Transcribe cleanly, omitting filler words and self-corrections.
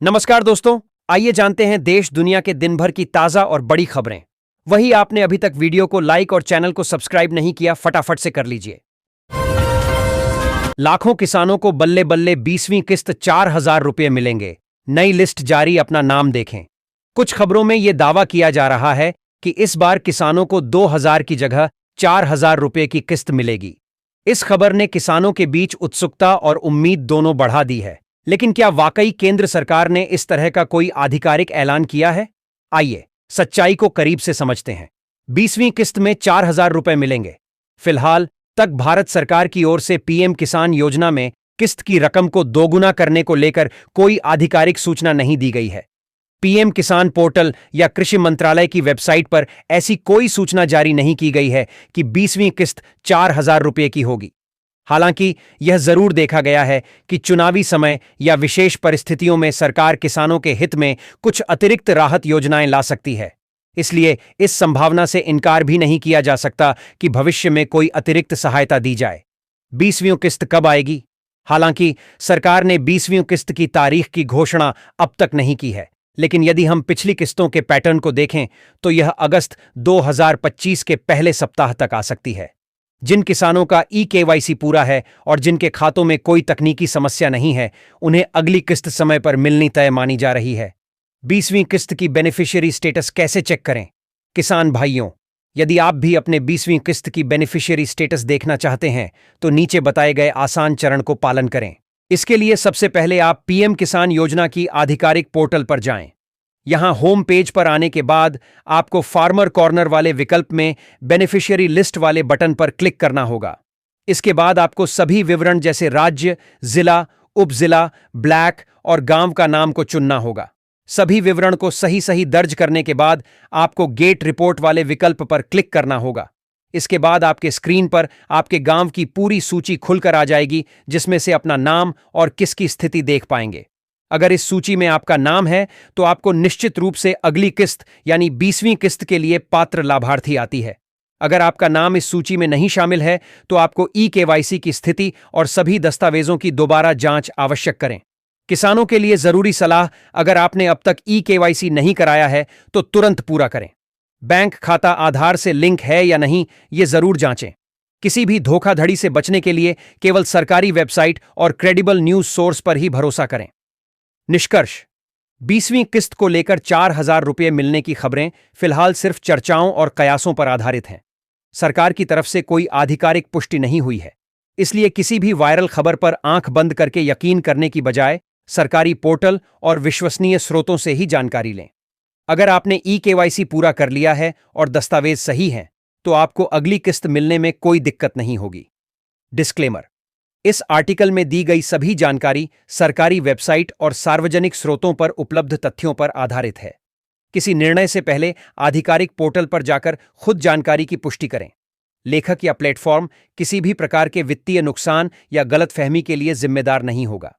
नमस्कार दोस्तों, आइए जानते हैं देश दुनिया के दिन भर की ताजा और बड़ी खबरें। वही आपने अभी तक वीडियो को लाइक और चैनल को सब्सक्राइब नहीं किया, फटाफट से कर लीजिए। लाखों किसानों को बल्ले बल्ले 20वीं किस्त 4,000 रुपये मिलेंगे। नई लिस्ट जारी, अपना नाम देखें। कुछ खबरों में यह दावा किया जा रहा है कि इस बार किसानों को 2,000 की जगह 4,000 रुपये की किस्त मिलेगी। इस खबर ने किसानों के बीच उत्सुकता और उम्मीद दोनों बढ़ा दी है। लेकिन क्या वाकई केंद्र सरकार ने इस तरह का कोई आधिकारिक ऐलान किया है? आइए सच्चाई को करीब से समझते हैं। 20वीं किस्त में 4,000 रुपये मिलेंगे। फिलहाल तक भारत सरकार की ओर से पीएम किसान योजना में किस्त की रकम को दोगुना करने को लेकर कोई आधिकारिक सूचना नहीं दी गई है। पीएम किसान पोर्टल या कृषि मंत्रालय की वेबसाइट पर ऐसी कोई सूचना जारी नहीं की गई है कि 20वीं किस्त 4,000 रुपये की होगी। हालांकि यह जरूर देखा गया है कि चुनावी समय या विशेष परिस्थितियों में सरकार किसानों के हित में कुछ अतिरिक्त राहत योजनाएं ला सकती है। इसलिए इस संभावना से इनकार भी नहीं किया जा सकता कि भविष्य में कोई अतिरिक्त सहायता दी जाए। 20वीं किस्त कब आएगी? हालांकि सरकार ने 20वीं किस्त की तारीख की घोषणा अब तक नहीं की है, लेकिन यदि हम पिछली किस्तों के पैटर्न को देखें तो यह अगस्त 2025 के पहले सप्ताह तक आ सकती है। जिन किसानों का ई-केवाईसी पूरा है और जिनके खातों में कोई तकनीकी समस्या नहीं है, उन्हें अगली किस्त समय पर मिलनी तय मानी जा रही है। 20वीं किस्त की बेनिफिशियरी स्टेटस कैसे चेक करें? किसान भाइयों, यदि आप भी अपने 20वीं किस्त की बेनिफिशियरी स्टेटस देखना चाहते हैं तो नीचे बताए गए आसान चरण को पालन करें। इसके लिए सबसे पहले आप पीएम किसान योजना की आधिकारिक पोर्टल पर जाएं। यहां होम पेज पर आने के बाद आपको फार्मर कॉर्नर वाले विकल्प में बेनिफिशियरी लिस्ट वाले बटन पर क्लिक करना होगा। इसके बाद आपको सभी विवरण जैसे राज्य, जिला, उपजिला, ब्लॉक और गांव का नाम को चुनना होगा। सभी विवरण को सही सही दर्ज करने के बाद आपको गेट रिपोर्ट वाले विकल्प पर क्लिक करना होगा। इसके बाद आपके स्क्रीन पर आपके गांव की पूरी सूची खुलकर आ जाएगी, जिसमें से अपना नाम और किसकी स्थिति देख पाएंगे। अगर इस सूची में आपका नाम है तो आपको निश्चित रूप से अगली किस्त यानी 20वीं किस्त के लिए पात्र लाभार्थी आती है। अगर आपका नाम इस सूची में नहीं शामिल है तो आपको ई-केवाईसी की स्थिति और सभी दस्तावेजों की दोबारा जांच आवश्यक करें। किसानों के लिए जरूरी सलाह, अगर आपने अब तक ई-केवाईसी नहीं कराया है तो तुरंत पूरा करें। बैंक खाता आधार से लिंक है या नहीं, ये जरूर जांचें। किसी भी धोखाधड़ी से बचने के लिए केवल सरकारी वेबसाइट और क्रेडिबल न्यूज सोर्स पर ही भरोसा करें। निष्कर्ष, 20वीं किस्त को लेकर 4,000 रुपये मिलने की खबरें फिलहाल सिर्फ चर्चाओं और कयासों पर आधारित हैं। सरकार की तरफ से कोई आधिकारिक पुष्टि नहीं हुई है। इसलिए किसी भी वायरल खबर पर आंख बंद करके यकीन करने की बजाय सरकारी पोर्टल और विश्वसनीय स्रोतों से ही जानकारी लें। अगर आपने ई-केवाईसी पूरा कर लिया है और दस्तावेज सही हैं, तो आपको अगली किस्त मिलने में कोई दिक्कत नहीं होगी। डिस्क्लेमर: इस आर्टिकल में दी गई सभी जानकारी सरकारी वेबसाइट और सार्वजनिक स्रोतों पर उपलब्ध तथ्यों पर आधारित है। किसी निर्णय से पहले आधिकारिक पोर्टल पर जाकर खुद जानकारी की पुष्टि करें। लेखक या प्लेटफॉर्म किसी भी प्रकार के वित्तीय नुकसान या गलतफहमी के लिए जिम्मेदार नहीं होगा।